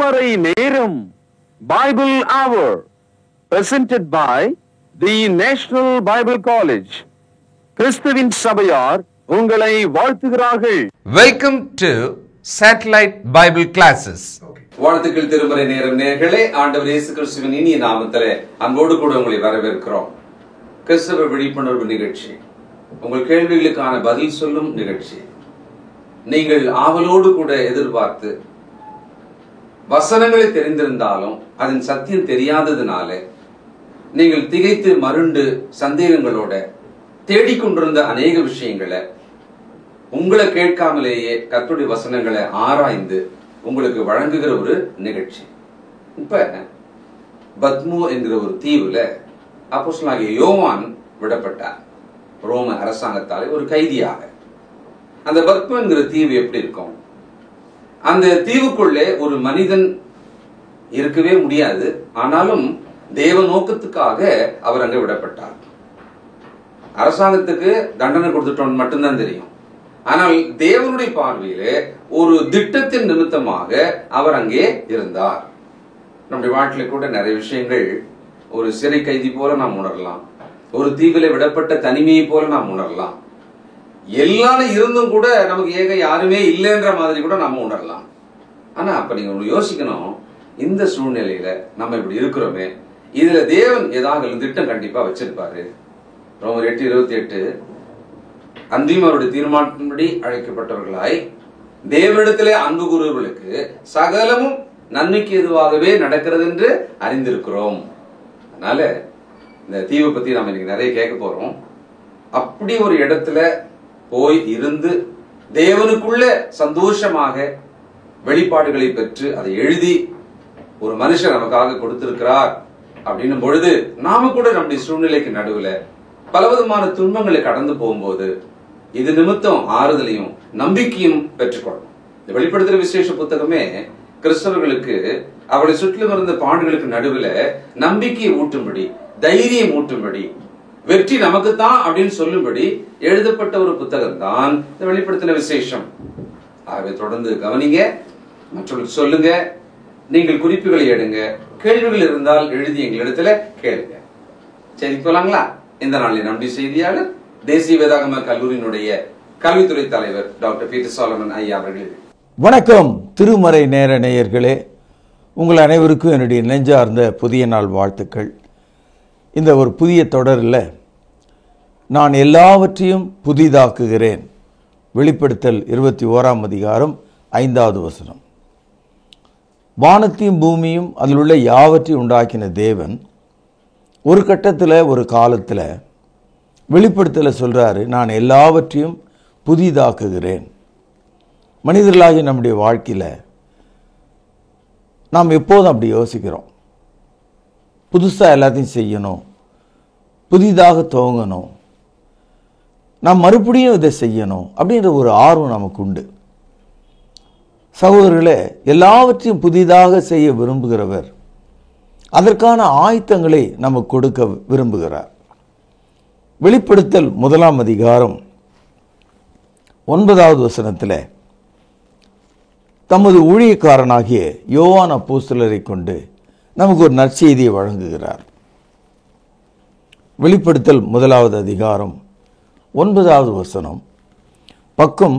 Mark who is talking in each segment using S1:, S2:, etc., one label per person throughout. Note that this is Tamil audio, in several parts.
S1: திருமறை நேரம் Bible hour presented by the National Bible College. கிறிஸ்துவின் சபையார் உங்களை வாழ்த்துகிறார்கள்.
S2: Welcome to Satellite Bible Classes.
S3: வாழ்த்துக்கள் திருமறை நேரம் நேயர்களே, ஆண்டவர் இயேசு கிறிஸ்துவின் இனிய நாமத்திலே அன்போடு கூட உங்களை வரவேற்கிறோம். கிறிஸ்தவ விழிப்புணர்வு நிகழ்ச்சி, உங்கள் கேள்விகளுக்கான பதில் சொல்லும் நிகழ்ச்சி. நீங்கள் ஆவலோடு கூட எதிர்பார்த்து வசனங்களை தெரிந்திருந்தாலும் அதன் சத்தியம் தெரியாததுனால நீங்கள் திகைத்து மருண்டு சந்தேகங்களோட தேடிக்கொண்டிருந்த அநேக விஷயங்களை உங்களை கேட்காமலேயே கர்த்தருடைய வசனங்களை ஆராய்ந்து உங்களுக்கு வழங்குகிற ஒரு நிகழ்ச்சி. இப்ப பத்மு என்கிற ஒரு தீவுல அப்போஸ்தலனாகிய யோவான் விடப்பட்டார், ரோம அரசாங்கத்தாலே ஒரு கைதியாக. அந்த பத்மு என்கிற தீவு எப்படி இருக்கும்? அந்த தீவுக்குள்ளே ஒரு மனிதன் இருக்கவே முடியாது. ஆனாலும் தேவ நோக்கத்துக்காக அவர் அங்க விடப்பட்டார். அரசாங்கத்துக்கு தண்டனை கொடுத்துட்டோம் மட்டும்தான் தெரியும். ஆனால் தேவனுடைய பார்வையிலே ஒரு திட்டத்தின் நிமித்தமாக அவர் அங்கே இருந்தார். நம்முடைய வாழ்க்கையில கூட நிறைய விஷயங்கள் ஒரு சிறை கைதி போல நாம் உணரலாம், ஒரு தீவில விடப்பட்ட தனிமையை போல நாம் உணரலாம். எல்லாரும் இருந்தும் கூட நமக்கு ஏக யாருமே இல்லைன்ற மாதிரி கூட நம்ம உணரலாம். ஆனா அப்ப நீங்க யோசிக்கணும், இந்த சூழ்நிலையில நம்ம இப்படி இருக்கிறோமே, இதுல தேவன் ஏதாவது திட்டம் கண்டிப்பா வச்சிருப்பாரு. ரோமர் 8:28, அன்றியும் அவருடைய தீர்மானத்தின்படி அழைக்கப்பட்டவர்களாய் தேவனிடத்திலே அன்பு கூறுவர்களுக்கு சகலமும் நன்மைக்கு எதுவாகவே நடக்கிறது என்று அறிந்திருக்கிறோம். அதனால இந்த தீவை பத்தி நம்ம இன்னைக்கு நிறைய கேட்க போறோம். அப்படி ஒரு இடத்துல போய் இருந்து தேவனுக்குள்ள சந்தோஷமாக வெளிப்பாடுகளை பெற்று அதை எழுதி ஒரு மனுஷன் நமக்காக கொடுத்திருக்கிறார் அப்படின்னும் பொழுது நாம கூட நம்முடைய சூழ்நிலைக்கு நடுவுல பலவிதமான துன்பங்களை கடந்து போகும்போது இது நிமித்தம் ஆறுதலையும் நம்பிக்கையும் பெற்றுக்கொள்ளணும். இந்த வெளிப்படுத்துற விசேஷ புத்தகமே கிறிஸ்தவர்களுக்கு அவளை சுற்றிலும் இருந்த பாடுகளுக்கு நடுவுல நம்பிக்கையை ஊட்டும்படி, தைரியம் ஊட்டும்படி, வெற்றி நமக்குத்தான் அப்படின்னு சொல்லும்படி எழுதப்பட்ட ஒரு புத்தகம் தான் இந்த வெளிப்படுத்தின விசேஷம். ஆகவே தொடர்ந்து கவனிங்க, மற்றவர்களுக்கு சொல்லுங்க, நீங்கள் குறிப்புகளை எடுங்க, கேள்விகள் இருந்தால் எழுதி எங்களிடத்துல கேளுங்க. சரி, போலாங்களா? இந்த நாளில் நம்முடைய செய்தியாளர் தேசிய வேதாகம கல்லூரியினுடைய கல்வித்துறை தலைவர் டாக்டர் பீட்டர் சாலமன் ஐயா அவர்கள்.
S4: வணக்கம் திருமறை நேர நேயர்களே, உங்கள் அனைவருக்கும் என்னுடைய நெஞ்சார்ந்த புதிய நாள் வாழ்த்துக்கள். இந்த ஒரு புதிய தொடரில் நான் எல்லாவற்றையும் புதிதாக்குகிறேன். வெளிப்படுத்தல் 21ஆம் அதிகாரம் 5வது வசனம். வானத்தையும் பூமியும் அதில் உள்ள யாவற்றையும் உண்டாக்கின தேவன் ஒரு கட்டத்தில், ஒரு காலத்தில் வெளிப்படுத்தல சொல்கிறாரு, நான் எல்லாவற்றையும் புதிதாக்குகிறேன். மனிதர்களாகி நம்முடைய வாழ்க்கையில் நாம் எப்போதும் அப்படி யோசிக்கிறோம், புதுசாக எல்லாத்தையும் செய்யணும், புதிதாக துவங்கணும், நாம் மறுபடியும் இதை செய்யணும் அப்படின்ற ஒரு ஆர்வம் நமக்கு உண்டு. சகோதரர்களே, எல்லாவற்றையும் புதிதாக செய்ய விரும்புகிறவர் அதற்கான ஆயத்தங்களை நமக்கு கொடுக்க விரும்புகிறார். வெளிப்படுத்தல் 1ஆம் அதிகாரம் 9வது வசனத்தில் தமது ஊழியக்காரனாகிய யோவான் அப்போஸ்தலரை கொண்டு நமக்கு ஒரு நற்செய்தியை வழங்குகிறார். வெளிப்படுத்தல் 1வது அதிகாரம் 9வது வசனம், பக்கம்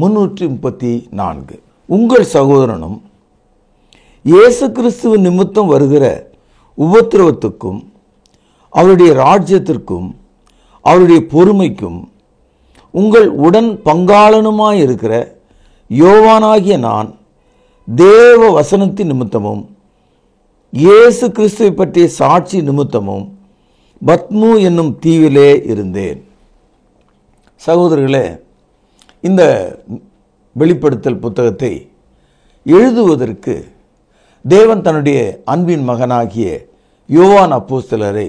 S4: 334. உங்கள் சகோதரனும் இயேசு கிறிஸ்துவ நிமித்தம் வருகிற உபத்திரவத்துக்கும் அவருடைய ராஜ்யத்திற்கும் அவருடைய பொறுமைக்கும் உங்கள் உடன் பங்காளனுமாயிருக்கிற யோவானாகிய நான் தேவ வசனத்தின் நிமித்தமும் இயேசு கிறிஸ்துவை பற்றிய சாட்சி நிமித்தமும் பத்மு என்னும் தீவிலே இருந்தேன். சகோதரர்களே, இந்த வெளிப்படுத்தல் புத்தகத்தை எழுதுவதற்கு தேவன் தன்னுடைய அன்பின் மகனாகிய யோவான் அப்போஸ்தலரை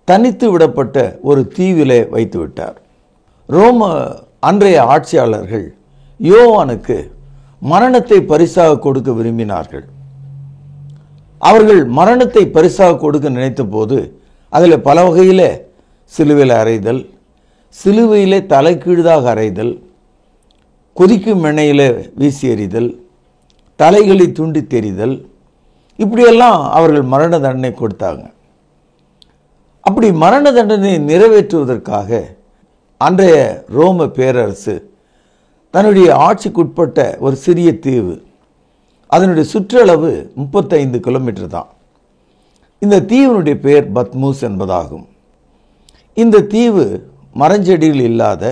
S4: தனித்து விடப்பட்ட ஒரு தீவிலே வைத்து விட்டார். ரோம அன்றைய ஆட்சியாளர்கள் யோவானுக்கு மரணத்தை பரிசாக கொடுக்க விரும்பினார்கள். அவர்கள் மரணத்தை பரிசாக கொடுக்க நினைத்த போது அதில் பல வகையில் சிலுவையில் அறைதல், சிலுவையிலே தலைகீழாக அறைதல், கொதிக்கும் எண்ணெயில் வீசி எறிதல், தலைகளை துண்டி தெரிதல், இப்படியெல்லாம் அவர்கள் மரண தண்டனை கொடுத்தாங்க. அப்படி மரண தண்டனை நிறைவேற்றுவதற்காக அன்றைய ரோம பேரரசு தன்னுடைய ஆட்சிக்குட்பட்ட ஒரு சிறிய தீவு, அதனுடைய சுற்றளவு 35 கிலோமீட்டர் தான். இந்த தீவினுடைய பெயர் பத்மூஸ் என்பதாகும். இந்த தீவு மரஞ்செடிகள் இல்லாத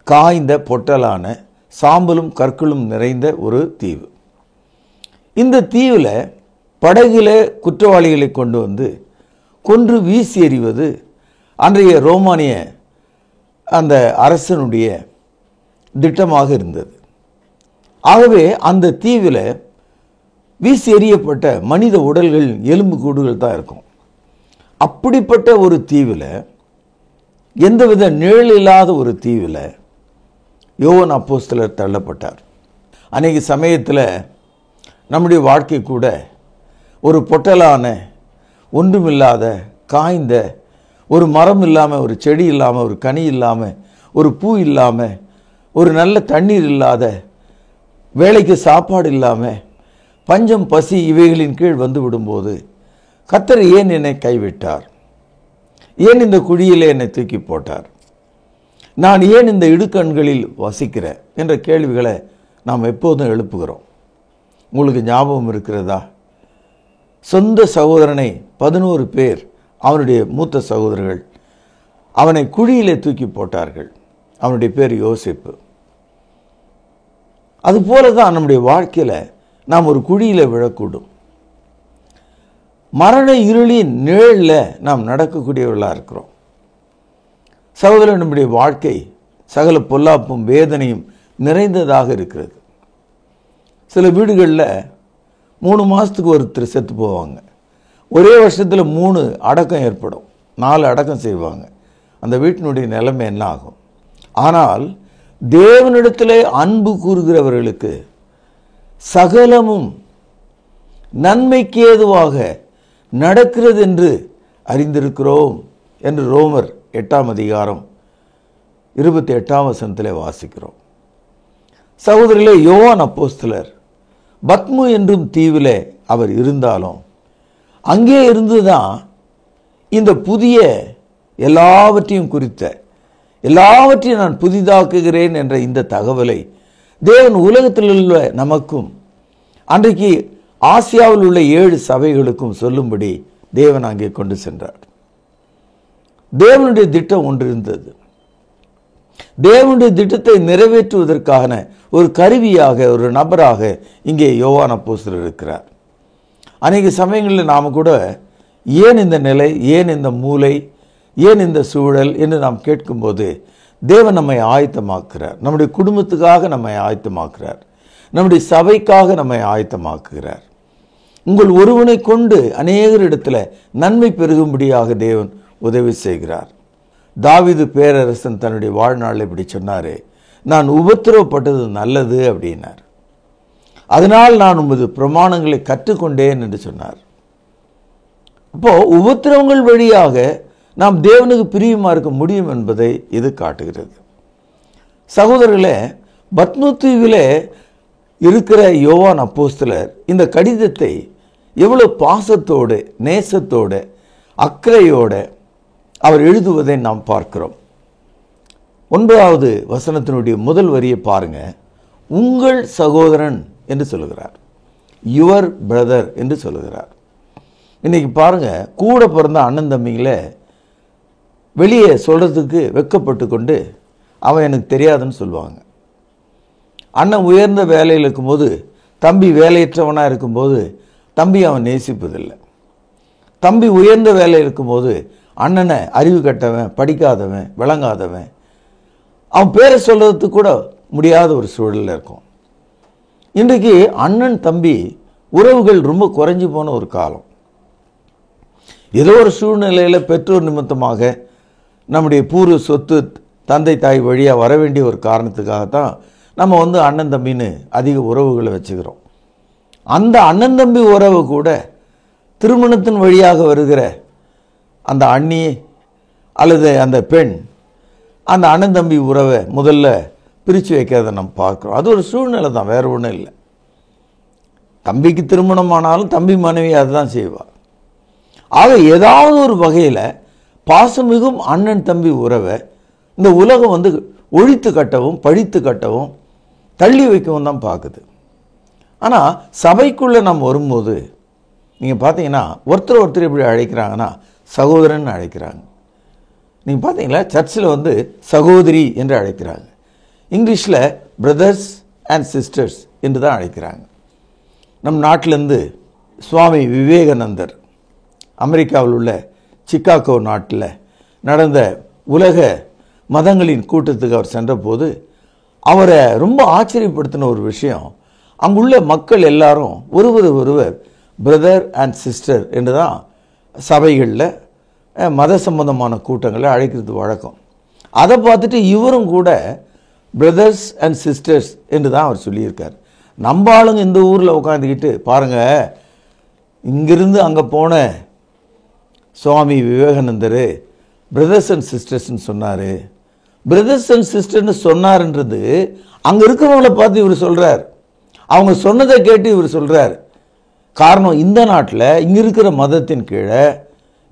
S4: காய்ந்த பொட்டலான சாம்பலும் கற்களும் நிறைந்த ஒரு தீவு. இந்த தீவில் படகுல குற்றவாளிகளை கொண்டு வந்து கொன்று வீசி எறிவது அன்றைய ரோமானிய அந்த அரசனுடைய திட்டமாக இருந்தது. ஆகவே அந்த தீவில் வீசி எறியப்பட்ட மனித உடல்கள், எலும்பு கூடுகள் தான் இருக்கும். அப்படிப்பட்ட ஒரு தீவில், எந்தவித நிழல் இல்லாத ஒரு தீவில் யோவான் அப்போஸ்தலர் தள்ளப்பட்டார். அன்றைக்கு சமயத்தில் நம்முடைய வாழ்க்கை கூட ஒரு பொட்டலான, ஒன்றுமில்லாத, காய்ந்த, ஒரு மரம் இல்லாமல், ஒரு செடி இல்லாமல், ஒரு கனி இல்லாமல், ஒரு பூ இல்லாமல், ஒரு நல்ல தண்ணீர் இல்லாத, வேலைக்கு சாப்பாடு இல்லாமல், பஞ்சம் பசி இவைகளின் கீழ் வந்து விடும்போது கர்த்தர் ஏன் என்னை கைவிட்டார்? ஏன் இந்த குழியிலே என்னை தூக்கி போட்டார்? நான் ஏன் இந்த இடுக்கண்களில் வசிக்கிறேன் என்ற கேள்விகளை நாம் எப்போதும் எழுப்புகிறோம். உங்களுக்கு ஞாபகம் இருக்கிறதா? சொந்த சகோதரனை 11 பேர், அவனுடைய மூத்த சகோதரர்கள், அவனை குழியிலே தூக்கி போட்டார்கள். அவனுடைய பேர் யோசேப்பு. அதுபோல தான் நம்முடைய வாழ்க்கையில் நாம் ஒரு குழியில் விழக்கூடும். மரண இருளின் நிழலில் நாம் நடக்கக்கூடியவர்களாக இருக்கிறோம். சகோதரன், நம்முடைய வாழ்க்கை சகல பொல்லாப்பும் வேதனையும் நிறைந்ததாக இருக்கிறது. சில வீடுகளில் 3 மாதத்துக்கு ஒருத்தர் செத்து போவாங்க. ஒரே வருஷத்தில் 3 அடக்கம் ஏற்படும், 4 அடக்கம் செய்வாங்க. அந்த வீட்டினுடைய நிலைமை என்ன ஆகும்? ஆனால் தேவனிடத்திலே அன்பு கூறுகிறவர்களுக்கு சகலமும் நன்மைக்கு ஏதுவாக நடக்கிறது என்று அறிந்திருக்கிறோம் என்று ரோமர் 8ஆம் அதிகாரம் 28ஆம் வசனத்திலே வாசிக்கிறோம். சகோதரர்களே, யோவான் அப்போஸ்தலர் பத்மு என்றும் தீவிலே அவர் இருந்தாலும் அங்கே இருந்துதான் இந்த புதிய எல்லாவற்றையும் குறித்த, எல்லாவற்றையும் நான் புதிதாக்குகிறேன் என்ற இந்த தகவலை தேவன் உலகத்தில் உள்ள நமக்கும் அன்றைக்கு ஆசியாவில் உள்ள 7 சபைகளுக்கும் சொல்லும்படி தேவன் அங்கே கொண்டு சென்றார். தேவனுடைய திட்டம் ஒன்று இருந்தது. தேவனுடைய திட்டத்தை நிறைவேற்றுவதற்கான ஒரு கருவியாக, ஒரு நபராக இங்கே யோவான் அப்போஸ்தலர் இருக்கிறார். அநேக சமயங்களில் நாம் கூட ஏன் இந்த நிலை, ஏன் இந்த மூலை, ஏன் இந்த சூழல் என்று நாம் கேட்கும்போது தேவன் நம்மை ஆயத்தமாக்குகிறார். நம்முடைய குடும்பத்துக்காக நம்மை ஆயத்தமாக்குகிறார். நம்முடைய சபைக்காக நம்மை ஆயத்தமாக்குகிறார். உங்கள் ஒருவனை கொண்டு அநேகரிடத்தில் நன்மை பெருகும்படியாக தேவன் உதவி செய்கிறார். தாவீது பேரரசன் தன்னுடைய வாழ்நாளில் இப்படி சொன்னார், நான் உபத்திரவப்பட்டது நல்லது அப்படின்னார். அதனால் நான் உமது பிரமாணங்களை கற்றுக்கொண்டேன் என்று சொன்னார். அப்போ உபத்திரவங்கள் வழியாக நாம் தேவனுக்கு பிரியமாக இருக்க முடியும் என்பதை இது காட்டுகிறது. சகோதரர்களே, பத்மு தீவிலே இருக்கிற யோவான் அப்போஸ்தலர் இந்த கடிதத்தை எவ்வளவு பாசத்தோடு, நேசத்தோடு, அக்கறையோடு அவர் எழுதுவதை நாம் பார்க்கிறோம். 9வது வசனத்தினுடைய முதல் வரியை பாருங்க. உங்கள் சகோதரன் என்று சொல்லுகிறார், யுவர் பிரதர் என்று சொல்லுகிறார். இன்னைக்கு பாருங்க, கூட பிறந்த அண்ணன் தம்பிங்களை வெளியே சொல்றதுக்கு வெட்கப்பட்டு கொண்டு அவன் எனக்கு தெரியாதுன்னு சொல்லுவாங்க. அண்ணன் உயர்ந்த வேலையில் இருக்கும்போது தம்பி வேலையற்றவனாக இருக்கும்போது தம்பி அவன் நேசிப்பதில்லை. தம்பி உயர்ந்த வேலையில் இருக்கும்போது அண்ணனை அறிவு கட்டவன், படிக்காதவன், விளங்காதவன், அவன் பேரை சொல்றதுக்கு கூட முடியாத ஒரு சூழலில் இருக்கும். இன்றைக்கு அண்ணன் தம்பி உறவுகள் ரொம்ப குறைஞ்சி போன ஒரு காலம். ஏதோ ஒரு சூழ்நிலையில் பெற்றோர் நிமித்தமாக நம்முடைய பூர்வ சொத்து தந்தை தாய் வழியாக வர வேண்டிய ஒரு காரணத்துக்காகத்தான் நம்ம அண்ணன் தம்பின்னு அதிக உறவுகளை வச்சுக்கிறோம். அந்த அண்ணன் தம்பி உறவு கூட திருமணத்தின் வழியாக வருகிற அந்த அண்ணி அல்லது அந்த பெண் அந்த அண்ணன் தம்பி உறவை முதல்ல பிரித்து வைக்கிறத நம்ம பார்க்குறோம். அது ஒரு சூழ்நிலை தான், வேறு ஒன்றும் இல்லை. தம்பிக்கு திருமணம் ஆனாலும் தம்பி மனைவி அதுதான் செய்வார். ஆக ஏதாவது ஒரு வகையில் பாசமிகும் அண்ணன் தம்பி உறவை இந்த உலகம் ஒழித்து கட்டவும் பழித்து கட்டவும் தள்ளி வைக்கவும் தான் பார்க்குது. ஆனால் சபைக்குள்ளே நம்ம வரும்போது நீங்கள் பார்த்தீங்கன்னா ஒருத்தர் எப்படி அழைக்கிறாங்கன்னா சகோதரன் அழைக்கிறாங்க. நீங்கள் பார்த்தீங்களா சர்ச்சில் சகோதரி என்று அழைக்கிறாங்க. இங்கிலீஷில் பிரதர்ஸ் அண்ட் சிஸ்டர்ஸ் என்று தான் அழைக்கிறாங்க. நம் நாட்டிலேருந்து சுவாமி விவேகானந்தர் அமெரிக்காவில் உள்ள சிக்காகோ நாட்டில் நடந்த உலக மதங்களின் கூட்டத்துக்கு அவர் சென்றபோது அவரை ரொம்ப ஆச்சரியப்படுத்தின ஒரு விஷயம், அங்குள்ள மக்கள் எல்லாரும் ஒருவர் பிரதர் அண்ட் சிஸ்டர் என்று தான் சபைகளில் மத சம்பந்தமான கூட்டங்களை அழைக்கிறது வழக்கம். அதை பார்த்துட்டு இவரும் கூட பிரதர்ஸ் அண்ட் சிஸ்டர்ஸ் என்று தான் அவர் சொல்லியிருக்கார். நம்ம ஆளுங்க இந்த ஊரில் உட்காந்துக்கிட்டு பாருங்கள், இங்கிருந்து அங்கே போன சுவாமி விவேகானந்தர் பிரதர்ஸ் அண்ட் சிஸ்டர்ஸ்ன்னு சொன்னார். பிரதர்ஸ் அண்ட் சிஸ்டர்னு சொன்னார்ன்றது அங்கே இருக்கிறவங்கள பார்த்து இவர் சொல்கிறார், அவங்க சொன்னதை கேட்டு இவர் சொல்கிறார். காரணம், இந்த நாட்டில் இங்கே இருக்கிற மதத்தின் கீழே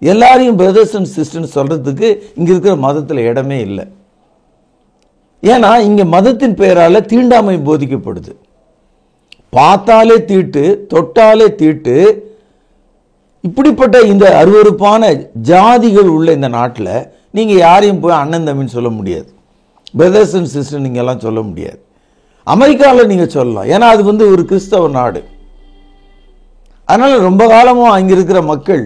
S4: எல்லாரையும் பிரதர்ஸ் அண்ட் சிஸ்டர்னு சொல்கிறதுக்கு இங்கே இருக்கிற மதத்தில் இடமே இல்லை. ஏன்னா இங்கே மதத்தின் பெயரால் தீண்டாமை போதிக்கப்படுது. பார்த்தாலே தீட்டு, தொட்டாலே தீட்டு. இப்படிப்பட்ட இந்த அருவருப்பான ஜாதிகள் உள்ள இந்த நாட்டில் நீங்கள் யாரையும் போய் அண்ணன் தம்பின்னு சொல்ல முடியாது, பிரதர்ஸ் அண்ட் சிஸ்டர் நீங்கள் எல்லாம் சொல்ல முடியாது. அமெரிக்காவில் நீங்கள் சொல்லலாம், ஏன்னா அது ஒரு கிறிஸ்தவ நாடு. அதனால் ரொம்ப காலமாக அங்கே இருக்கிற மக்கள்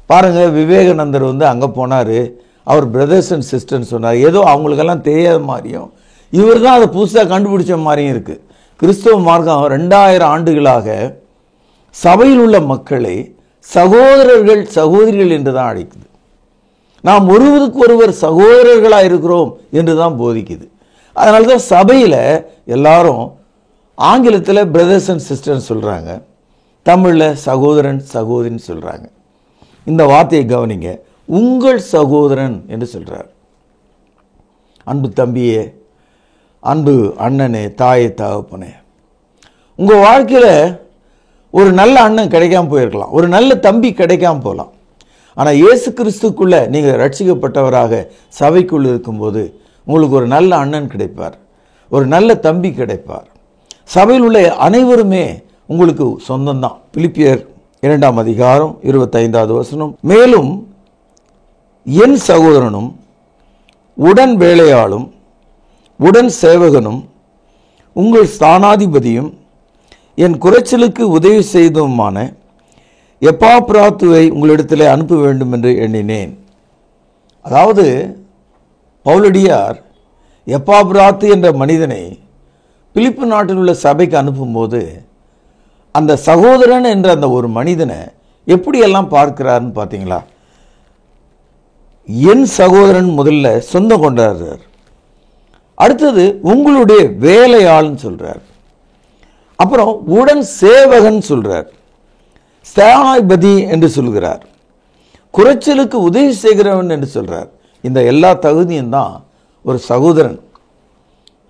S4: பாருங்கள், விவேகானந்தர் அங்கே போனார், அவர் பிரதர்ஸ் அண்ட் சிஸ்டர்னு சொன்னார். ஏதோ அவங்களுக்கெல்லாம் தெரியாத மாதிரியும் இவர் தான் அதை புதுசாக கண்டுபிடிச்ச மாதிரியும் இருக்குது. கிறிஸ்தவ மார்க்கம் 2000 ஆண்டுகளாக சபையில் உள்ள மக்களை சகோதரர்கள் சகோதரிகள் என்று தான் அழைக்குது. நாம் ஒருவருக்கு ஒருவர் சகோதரர்களாக இருக்கிறோம் என்று தான் போதிக்குது. அதனால தான் சபையில் எல்லாரும் ஆங்கிலத்தில் பிரதர்ஸ் அண்ட் சிஸ்டர்னு சொல்கிறாங்க, தமிழில் சகோதரன் சகோதரின்னு சொல்கிறாங்க. இந்த வார்த்தையை கவனிங்க, உங்கள் சகோதரன் என்று சொல்கிறார். அன்பு தம்பியே, அன்பு அண்ணனே, தாயே, தகப்பனே, உங்கள் வாழ்க்கையில் ஒரு நல்ல அண்ணன் கிடைக்காம போயிருக்கலாம், ஒரு நல்ல தம்பி கிடைக்காம போகலாம். ஆனால் இயேசு கிறிஸ்துக்குள்ளே நீங்கள் ரட்சிக்கப்பட்டவராக சபைக்குள் இருக்கும்போது உங்களுக்கு ஒரு நல்ல அண்ணன் கிடைப்பார், ஒரு நல்ல தம்பி கிடைப்பார். சபையில் உள்ள அனைவருமே உங்களுக்கு சொந்தம்தான். பிலிப்பியர் 2ஆம் அதிகாரம் 25வது வசனம், மேலும் என் சகோதரனும் உடன் வேலையாளும் உடன் சேவகனும் உங்கள் ஸ்தானாதிபதியும் என் குறைச்சலுக்கு உதவி செய்ததுமான எப்பாப்ராத்துவை உங்களிடத்தில் அனுப்ப வேண்டும் என்று எண்ணினேன். அதாவது பவுலடியார் எப்பாப்ராத்து என்ற மனிதனை பிலிப்பு நாட்டில் உள்ள சபைக்கு அனுப்பும்போது அந்த சகோதரன் என்ற அந்த ஒரு மனிதனை எப்படியெல்லாம் பார்க்கிறார்னு பார்த்தீங்களா? என் சகோதரன் முதல்ல சொந்தம் கொண்டாடுறார், அடுத்தது உங்களுடைய வேலையாள்னு சொல்றார், அப்புறம் உடன் சேவகன் சொல்றார், ஸ்தானாதிபதி என்று சொல்கிறார், குறைச்சலுக்கு உதவி செய்கிறவன் என்று சொல்றார். இந்த எல்லா தகுதியும் தான் ஒரு சகோதரன்.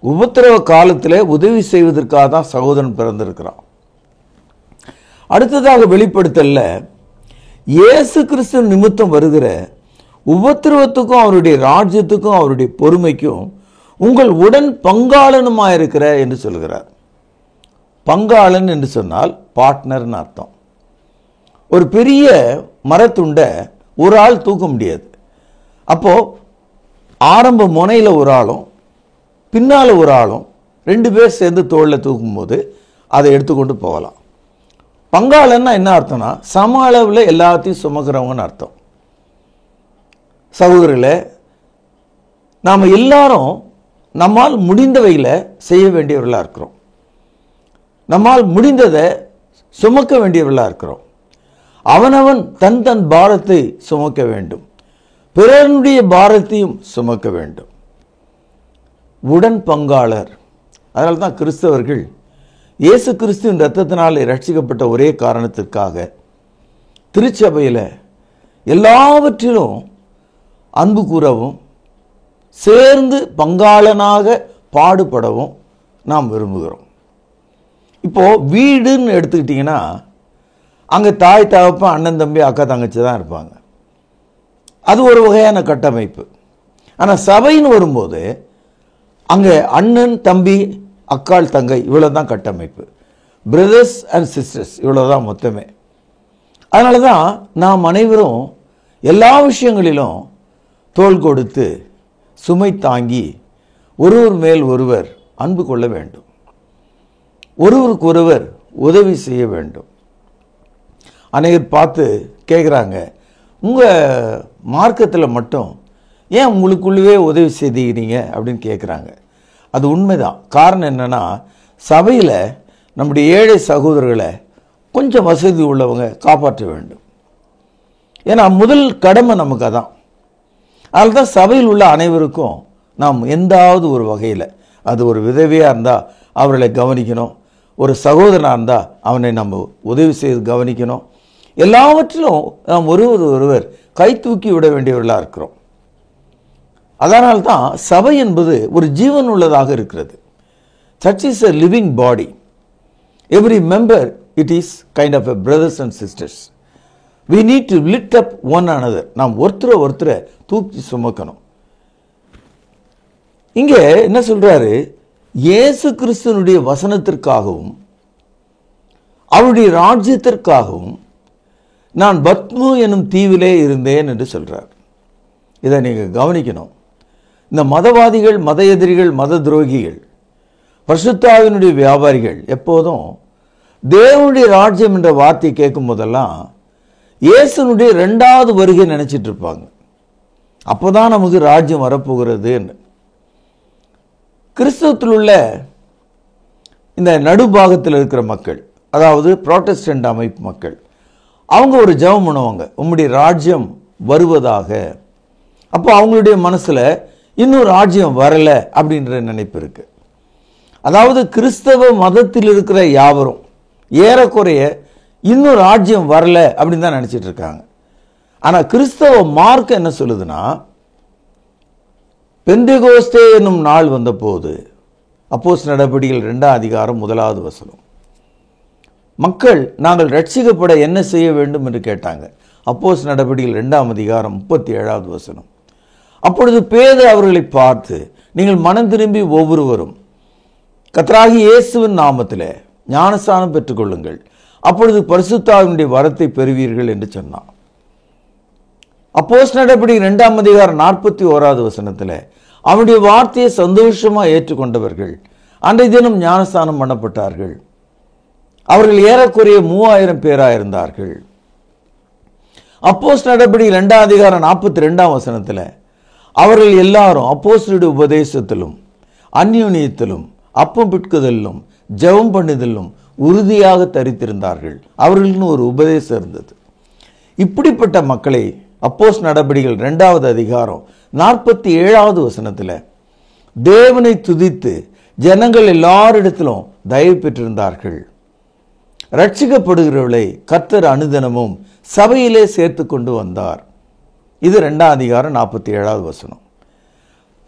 S4: உபத்திரவ காலத்தில் உதவி செய்வதற்காக தான் சகோதரன் பிறந்திருக்கிறான். அடுத்ததாக வெளிப்படுத்தல இயேசு கிறிஸ்து நிமித்தம் வருகிற உபத்திரவத்துக்கும் அவருடைய ராஜ்யத்துக்கும் அவருடைய பொறுமைக்கும் உங்கள் உடன் பங்காளனுமாயிருக்கிற என்று சொல்கிறார். பங்காளன் என்று சொன்னால் பார்ட்னர்னு அர்த்தம். ஒரு பெரிய மரத்துண்டை ஒரு ஆள் தூக்க முடியாது. அப்போ ஆரம்ப முனையில் ஒரு ஆளும் பின்னால் ஒரு ஆளும் 2 பேர் சேர்ந்து தோளில் தூக்கும்போது அதை எடுத்துக்கொண்டு போகலாம். பங்காளன்னா என்ன அர்த்தம்னா சம அளவில் எல்லாத்தையும் சுமக்கிறவங்கன்னு அர்த்தம். சகோதரர்களே, நாம் எல்லாரும் நம்மால் முடிந்தவைகளை செய்ய வேண்டியவர்களாக இருக்கிறோம், நம்மால் முடிந்ததை சுமக்க வேண்டியவர்களாக இருக்கிறோம். அவனவன் தன் தன் பாரத்தை சுமக்க வேண்டும், பிறனுடைய பாரத்தையும் சுமக்க வேண்டும். உடன் பங்காளர். அதனால தான் கிறிஸ்தவர்கள் இயேசு கிறிஸ்துவின் இரத்தத்தினாலே ரட்சிக்கப்பட்ட ஒரே காரணத்திற்காக திருச்சபையில் எல்லாவற்றிலும் அன்பு கூறவும் சேர்ந்து பங்காளனாக பாடுபடவும் நாம் விரும்புகிறோம். இப்போது வீடுன்னு எடுத்துக்கிட்டிங்கன்னா அங்கே தாய் தகப்பன் அண்ணன் தம்பி அக்கா தங்கச்சி தான் இருப்பாங்க. அது ஒரு வகையான கட்டமைப்பு. ஆனால் சபைன்னு வரும்போது அங்கே அண்ணன் தம்பி அக்காள் தங்கை இவ்வளோ தான் கட்டமைப்பு. பிரதர்ஸ் அண்ட் சிஸ்டர்ஸ் இவ்வளோ தான் மொத்தமே. அதனால தான் நாம் அனைவரும் எல்லா விஷயங்களிலும் தோள் கொடுத்து சுமை தாங்கி ஒருவர் மேல் ஒருவர் அன்பு கொள்ள வேண்டும், ஒருவருக்கு ஒருவர் உதவி செய்ய வேண்டும். அநேகர் பார்த்து கேட்குறாங்க, உங்கள் மார்க்கத்தில் மட்டும் ஏன் உங்களுக்குள்ளவே உதவி செய்தீங்க அப்படின்னு கேட்குறாங்க. அது உண்மைதான். காரணம் என்னென்னா, சபையில் நம்முடைய ஏழை சகோதரர்களை கொஞ்சம் வசதி உள்ளவங்க காப்பாற்ற வேண்டும். ஏன்னா முதல் கடமை நமக்கு அதான். அதனால தான் சபையில் உள்ள அனைவருக்கும் நாம் எந்தாவது ஒரு வகையில், அது ஒரு விதவையாக இருந்தால் அவர்களை கவனிக்கணும், ஒரு சகோதரனாக இருந்தால் அவனை நம்ம உதவி செய்து கவனிக்கணும். எல்லாவற்றிலும் நாம் ஒருவர் கை தூக்கி விட வேண்டியவர்களாக இருக்கிறோம். அதனால்தான் சபை என்பது ஒரு ஜீவன் உள்ளதாக இருக்கிறது. Search is a living body. Every member, it is kind of a brothers and sisters. We need to lift up one another. நாம் ஒருத்தரை தூக்கி சுமக்கணும். இங்கே என்ன சொல்றாரு, இயேசு கிறிஸ்துவினுடைய வசனத்திற்காகவும் அவருடைய ராஜ்யத்திற்காகவும் நான் பத்மு எனும் தீவிலே இருந்தேன் என்று சொல்றார். இதை நீங்கள் கவனிக்கணும். இந்த மதவாதிகள், மத எதிரிகள், மத துரோகிகள், பரிசுத்தாவினுடைய வியாபாரிகள் எப்போதும் தேவனுடைய ராஜ்யம் என்ற வார்த்தையை கேட்கும் போதெல்லாம் இயேசுனுடைய 2வது வருகை நினைச்சிட்டு இருப்பாங்க. அப்போதான் நமக்கு ராஜ்யம் வரப்போகிறது என்று. கிறிஸ்தவத்தில் உள்ள இந்த நடுபாகத்தில் இருக்கிற மக்கள், அதாவது புராட்டஸ்டன்ட் அமைப்பு மக்கள், அவங்க ஒரு ஜெபம் பண்ணுவாங்க, உம்முடைய ராஜ்யம் வருவதாக. அப்போ அவங்களுடைய மனசுல இன்னும் ராஜ்யம் வரல அப்படின்ற நினைப்பு இருக்கு. அதாவது கிறிஸ்தவ மதத்தில் இருக்கிற யாவரும் ஏறக்குறைய இன்னும் ராஜ்யம் வரல அப்படின்னு தான் நினைச்சிட்டு இருக்காங்க. ஆனா கிறிஸ்தவ மார்க்கம் என்ன சொல்லுதுன்னா, பெந்தெகோஸ்தே என்னும் நாள் வந்த போது, அப்போஸ்தலர் நடபடிகள் 2ஆம் அதிகாரம் 1வது வசனம், மக்கள் நாங்கள் ரட்சிக்கப்பட என்ன செய்ய வேண்டும் என்று கேட்டாங்க. அப்போஸ்தலர் நடபடிகள் 2ஆம் அதிகாரம் 37வது வசனம். அப்பொழுது பேதுரு அவர்களை பார்த்து, நீங்கள் மனம் திரும்பி ஒவ்வொருவரும் கர்த்தராகிய இயேசுவின் நாமத்திலே ஞானஸ்நானம் பெற்றுக்கொள்ளுங்கள், அப்பொழுது பரிசுத்த ஆவியினுடைய வரத்தை பெறுவீர்கள் என்று சொன்னான். அப்போஸ்தலர் நடபடிகள் 2ஆம் அதிகாரம் 41வது வசனத்தில் அவனுடைய வார்த்தையை சந்தோஷமாக ஏற்றுக்கொண்டவர்கள் அன்றைய தினம் ஞானஸ்நானம் பண்ணப்பட்டார்கள். அவர்கள் ஏறக்குறைய 3000 பேராக இருந்தார்கள். அப்போஸ்தலர் நடபடிகள் 2ஆம் அதிகாரம் 42ஆம் வசனத்தில் அவர்கள் எல்லாரும் அப்போஸ்தலருடைய உபதேசத்திலும் அந்யோன்யத்திலும் அப்பம் பிட்குதலிலும் ஜெபம் பண்ணுதலிலும் உறுதியாக தரித்திருந்தார்கள். அவர்களுக்கு ஒரு உபதேசம் இருந்தது. இப்படிப்பட்ட மக்களை அப்போஸ்தலர் நடபடிகள் 2வது அதிகாரம் 47வது வசனத்தில் தேவனை துதித்து ஜனங்கள் எல்லாரிடத்திலும் தயவு பெற்றிருந்தார்கள். ரட்சிக்கப்படுகிறவர்களை கர்த்தர் அனுதினமும் சபையிலே சேர்த்து கொண்டு வந்தார். இது 2ஆம் அதிகாரம் 47வது வசனம்.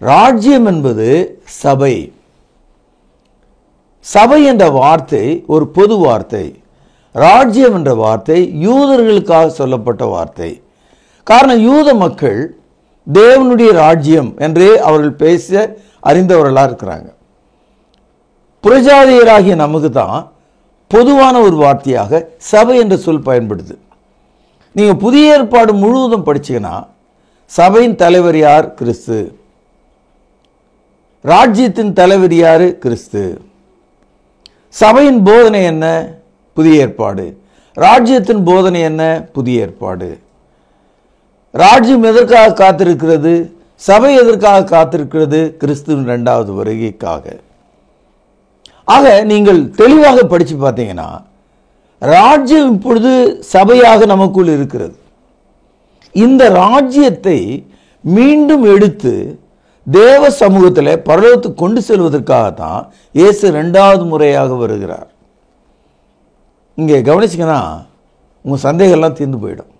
S4: ராஜ்யம் என்பது சபை. சபை என்ற வார்த்தை ஒரு பொது வார்த்தை. ராஜ்யம் என்ற வார்த்தை யூதர்களுக்காக சொல்லப்பட்ட வார்த்தை. காரணம், யூத மக்கள் தேவனுடைய ராஜ்யம் என்றே அவர்கள் பேச அறிந்தவர்களாக இருக்கிறாங்க. புறஜாதியராகிய நமக்கு தான் பொதுவான ஒரு வார்த்தையாக சபை என்ற சொல் பயன்படுது. நீங்கள் புதிய ஏற்பாடு முழுவதும் படிச்சீங்கன்னா சபையின் தலைவர் யார்? கிறிஸ்து. ராஜ்யத்தின் தலைவர் யாரு? கிறிஸ்து. சபையின் போதனை என்ன? புதிய ஏற்பாடு. ராஜ்யத்தின் போதனை என்ன? புதிய ஏற்பாடு. ராஜ்யம் எதற்காக காத்திருக்கிறது? சபை எதற்காக காத்திருக்கிறது? கிறிஸ்துவின் 2வது வருகைக்காக. ஆக நீங்கள் தெளிவாக படிச்சு பார்த்தீங்கன்னா ராஜ்யம் இப்பொழுது சபையாக நமக்குள் இருக்கிறது. இந்த ராஜ்யத்தை மீண்டும் எடுத்து தேவ சமூகத்தில் பரலோகத்துக்கு கொண்டு செல்வதற்காகத்தான் இயேசு 2வது முறையாக வருகிறார். இங்கே கவனிச்சிங்கன்னா உங்கள் சந்தேகம்லாம் தீர்ந்து போயிடும்.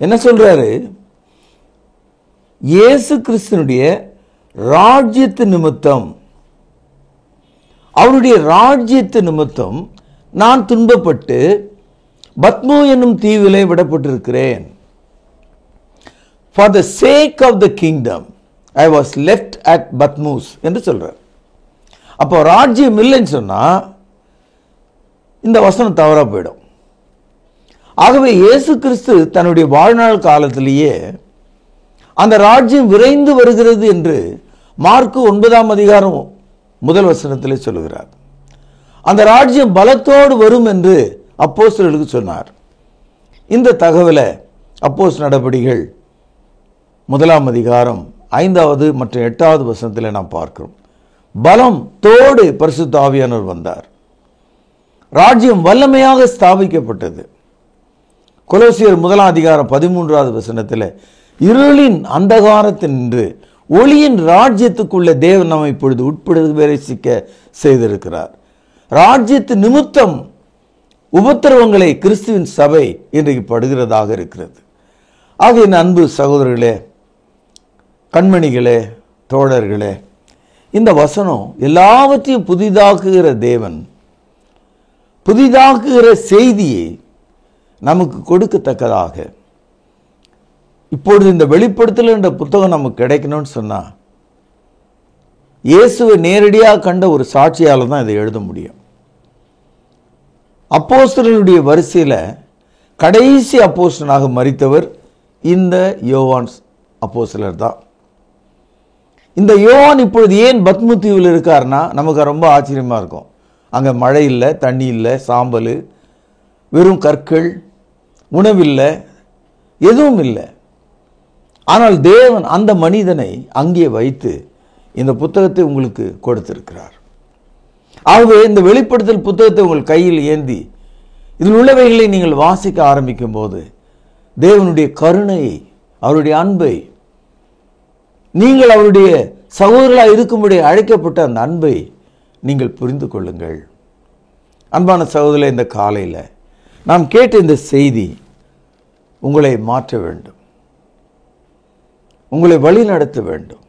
S4: என்ன சொல்றாரு? இயேசு கிறிஸ்துனுடைய ராஜ்யத்து நிமித்தம் அவருடைய ராஜ்யத்து நிமித்தம் நான் துன்பப்பட்டு பத்மோ என்னும் தீவிலே விடப்பட்டிருக்கிறேன். For the sake of the kingdom I was left at Patmos என்று சொல்றார். அப்போ ராஜ்யம் இல்லைன்னு சொன்னா இந்த வசனம் தவறா போயிடும். ஆகவே இயேசு கிறிஸ்து தன்னுடைய வாழ்நாள் காலத்திலேயே அந்த ராஜ்யம் விரைந்து வருகிறது என்று மார்க்கு 9ஆம் அதிகாரம் முதல் வசனத்திலே சொல்லுகிறார். அந்த ராஜ்யம் பலத்தோடு வரும் என்று அப்போஸ்தலர்களுக்கு சொன்னார். இந்த தகவலை அப்போஸ்தலர் நடபடிகள் 1ஆம் அதிகாரம் 5வது மற்றும் 8வது வசனத்தில் நாம் பார்க்கிறோம். பலம் தோடு பரிசுத்த ஆவியானவர் வந்தார். ராஜ்யம் வல்லமையாக ஸ்தாபிக்கப்பட்டது. கொலோசியர் 1ஆம் அதிகாரம் 13வது வசனத்தில் இருளின் அந்தகாரத்தினின்று ஒளியின் ராஜ்யத்துக்குள்ள தேவன் நம்மை இப்பொழுது உட்பிரவேசிக்க செய்திருக்கிறார். ராஜ்யத்து நிமித்தம் உபத்திரவங்களை கிறிஸ்துவின் சபை இன்றைக்கு படுகிறதாக இருக்கிறது. ஆக என் அன்பு சகோதரர்களே, கண்மணிகளே, தோழர்களே, இந்த வசனம் எல்லாவற்றையும் புதிதாக்குகிற தேவன் புதிதாக்குகிற செய்தியை நமக்கு கொடுக்கத்தக்கதாக இப்பொழுது இந்த வெளிப்படுத்தல் என்ற புத்தகம் நமக்கு கிடைக்கணும்னு சொன்னா இயேசுவை நேரடியாக கண்ட ஒரு சாட்சியால் தான் இதை எழுத முடியும். அப்போஸ்தலருடைய வரிசையில் கடைசி அப்போஸ்தலனாக மரித்தவர் இந்த யோவான் அப்போஸ்தலர் தான். இந்த யோவான் இப்பொழுது ஏன் பத்மு தீவில் இருக்காருன்னா நமக்கு ரொம்ப ஆச்சரியமா இருக்கும். அங்கே மழை இல்லை, தண்ணி இல்லை, சாம்பல், வெறும் கற்கள், உணவில்லை, எதுவும் இல்லை. ஆனால் தேவன் அந்த மனிதனை அங்கே வைத்து இந்த புத்தகத்தை உங்களுக்கு கொடுத்திருக்கிறார். ஆகவே இந்த வெளிப்படுத்தல் புத்தகத்தை உங்கள் கையில் ஏந்தி இதில் உள்ளவைகளை நீங்கள் வாசிக்க ஆரம்பிக்கும் போது தேவனுடைய கருணையை, அவருடைய அன்பை, நீங்கள் அவருடைய சகோதரர்களாக இருக்கும்படி அழைக்கப்பட்ட அந்த அன்பை நீங்கள் புரிந்து கொள்ளுங்கள். அன்பான சகோதரர்களே, இந்த காலையில் நாம் கேட்ட இந்த செய்தி உங்களை மாற்ற வேண்டும், உங்களை வழி நடத்த வேண்டும்,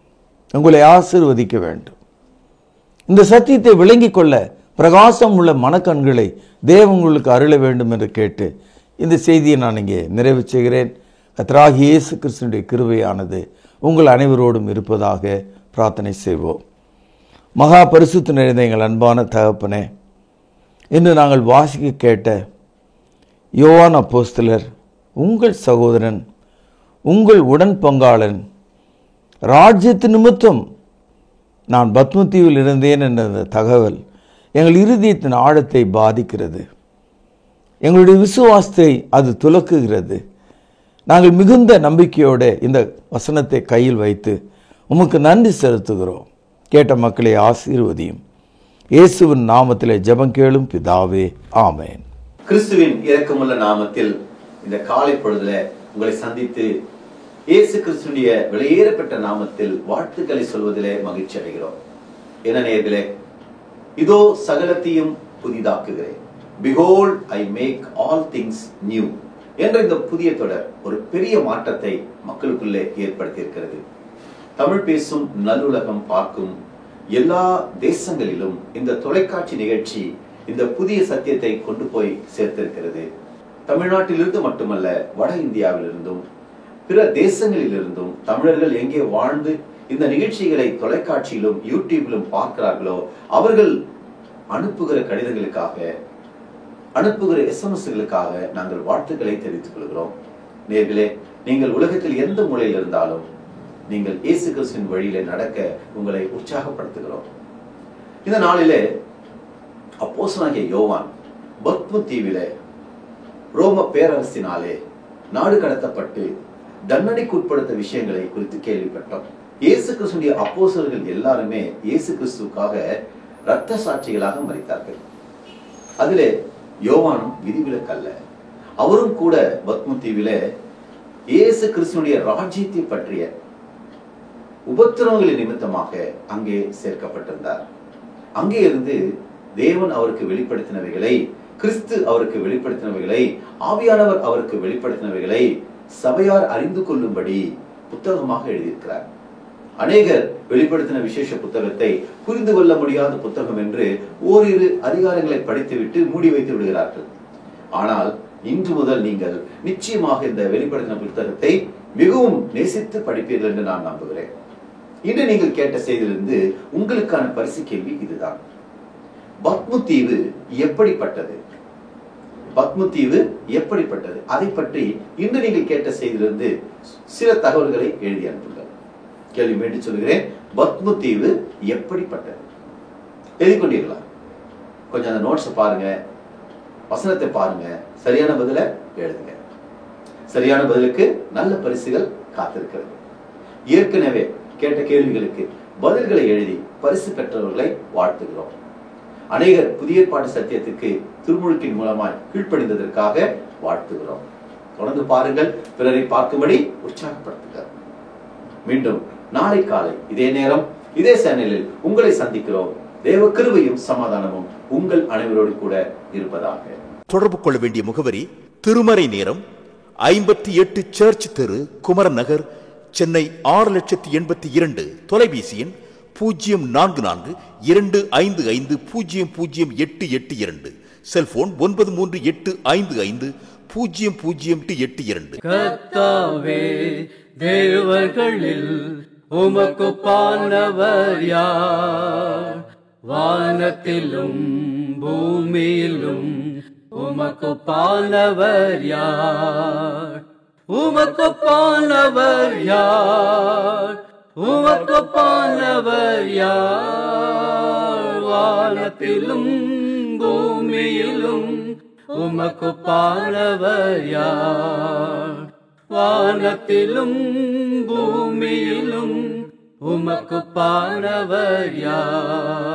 S4: உங்களை ஆசீர்வதிக்க வேண்டும். இந்த சத்தியத்தை விளங்கிக் கொள்ள பிரகாசம் உள்ள மனக்கண்களை தேவன் உங்களுக்கு அருள வேண்டும் என்று கேட்டு இந்த செய்தியை நான் இங்கே நிறைவு செய்கிறேன். கர்த்தராகிய இயேசு கிறிஸ்துவினுடைய கிருபையானது உங்கள் அனைவரோடும் இருப்பதாக பிரார்த்தனை செய்வோம். மகா பரிசுத்த நிறைந்த எங்கள் அன்பான தகப்பனே, இன்று நாங்கள் வாசிக்க கேட்ட யோவான் அப்போஸ்தலர் உங்கள் சகோதரன், உங்கள் உடன் பங்காளன், ராஜ்யத்து நிமித்தம் நான் பத்ம தீவில் இருந்தேன் என்ற அந்த தகவல் எங்கள் இருதயத்தின் ஆழத்தை பாதிக்கிறது. எங்களுடைய விசுவாசத்தை அது துலக்குகிறது. நாங்கள் மிகுந்த நம்பிக்கையோடு இந்த வசனத்தை கையில் வைத்து உமக்கு நன்றி செலுத்துகிறோம். கேட்ட மக்களை ஆசீர்வதியும். இயேசுவின் நாமத்திலே ஜெபம் கேளும் பிதாவே, ஆமென்.
S5: கிறிஸ்துவின் இரக்கமுள்ள நாமத்தில் இந்த காலை பொழுதுல உங்களை சந்தித்து இயேசு கிறிஸ்துடைய வெளியேறப்பட்ட நாமத்தில் வாழ்த்துக்களை சொல்வதிலே மகிழ்ச்சி அடைகிறோம். என்ன நேயர்களே, இதோ சகலத்தையும் புதிதாக்குகிறேன். Behold, I make all things new என்ற இந்த புதிய தொடர் ஒரு பெரிய மாற்றத்தை மக்களுக்குள்ளே ஏற்படுத்தியிருக்கிறது. தமிழ் பேசும் நல்லுலகம் பார்க்கும் எல்லா தேசங்களிலும் இந்த தொலைக்காட்சி நிகழ்ச்சி இந்த புதிய சத்தியத்தை கொண்டு போய் சேர்த்திருக்கிறது. தமிழ்நாட்டிலிருந்து மட்டுமல்ல, வட இந்தியாவிலிருந்தும் பிற தேசங்களிலிருந்தும் தமிழர்கள் எங்கே வாழ்ந்து இந்த நிகழ்ச்சிகளை தொலைக்காட்சியிலும் யூடியூபிலும் பார்க்கிறார்களோ அவர்கள் அனுப்புகிற கடிதங்களுக்காக, அனுப்புகிற எஸ்எம்எஸ்களுக்காக நாங்கள் வாழ்த்துக்களை தெரிவித்துக் கொள்கிறோம். நேர்களே, நீங்கள் உலகத்தில் எந்த மூலையில் இருந்தாலும் நீங்கள் இயேசு கிறிஸ்துவின் வழியிலே நடக்க உங்களை உற்சாகப்படுத்துகிறோம். இந்த நாளிலே அப்போஸ்தலனாகிய யோவான் பத்மு தீவிலே ரோம பேரரசினாலே நாடு கடத்தப்பட்டு தண்டனைக்கு உட்படுத்த விஷயங்களை குறித்து கேள்விப்பட்டோம். இயேசு கிறிஸ்துடைய அப்போஸ்தலர்கள் எல்லாருமே இயேசு கிறிஸ்துக்காக இரத்த சாட்சிகளாக மரித்தார்கள். அதிலே யோவானும் விதிவிலக்கல்ல. அவரும் கூட பத்மு தீவிலே இயேசு கிறிஸ்துடைய ராஜ்யத்தை பற்றிய உபத்திரவங்களின் நிமித்தமாக அங்கே சேர்க்கப்பட்டிருந்தார். அங்கே இருந்து தேவன் அவருக்கு வெளிப்படுத்தினவைகளை, கிறிஸ்து அவருக்கு வெளிப்படுத்தினவைகளை, ஆவியானவர் அவருக்கு வெளிப்படுத்தினவைகளை சபையார் அறிந்து கொள்ளும்படி புத்தகமாக எழுதியிருக்கிறார். அநேகர் வெளிப்படுத்தின விசேஷ புத்தகத்தை புரிந்து கொள்ள முடியாத புத்தகம் என்று ஓரிரு அதிகாரங்களை படித்துவிட்டு மூடி வைத்து விடுகிறார்கள். ஆனால் இன்று முதல் நீங்கள் நிச்சயமாக இந்த வெளிப்படுத்தின புத்தகத்தை மிகவும் நேசித்து படிப்பீர்கள் என்று நான் நம்புகிறேன். இன்று நீங்கள் கேட்ட செய்தியிலிருந்து உங்களுக்கான பரிசு கேள்வி இதுதான். பத்மு தீவு எப்படிப்பட்டது? பத்மு தீவு எப்படிப்பட்டது? அதை பற்றி இன்று நீங்கள் கேட்ட செய்தியிலிருந்து சில தகவல்களை எழுதி அனுப்புங்கள். கேள்வி மீண்டும் சொல்கிறேன். பத்மு தீவு எப்படிப்பட்டது? எழுதி கொண்டீர்களா? கொஞ்சம் அந்த நோட்ஸ் பாருங்க, வசனத்தை பாருங்க, சரியான பதில எழுதுங்க. சரியான பதிலுக்கு நல்ல பரிசுகள் காத்திருக்கிறது. ஏற்கனவே கேட்ட கேள்விகளுக்கு பதில்களை எழுதி பரிசு பெற்றவர்களை வாழ்த்துகிறோம். அநேகர் புதிய ஏற்பாட்டு சத்தியத்துக்கு திருமுழுக்கின் மூலமாய் கீழ்ப்படிந்ததற்காக வாழ்த்துகிறோம். தொடர்ந்து பாருங்கள், பிறரை பார்க்கும்படி உற்சாகப்படுத்துங்கள். மீண்டும் நாளை காலை இதே நேரம் இதே சேனலில் உங்களை சந்திக்கிறோம். தேவ கிருபையும் சமாதானமும் உங்கள் அனைவரோடு கூட இருப்பதாக.
S6: தொடர்பு கொள்ள வேண்டிய முகவரி: திருமறை நேரம், 58 சர்ச் தெரு, குமரன் நகர், சென்னை 6,82,000. தொலைபேசி எண் 044255008882. செல்போன் 9385500882.
S7: கர்த்தாவே, தேவர்களில் உமக்கு பானவர் யார்? வானத்திலும் பூமியிலும் உமக்கு பானவர் யார்? உமக்கு பானவர் யார்? உமக்கு பானவர் யார்? வானத்திலும் பூமியிலும் உமக்கு பானவர் யார்? வானத்திலும் பூமியிலும் உமக்கு பானவர் யார்?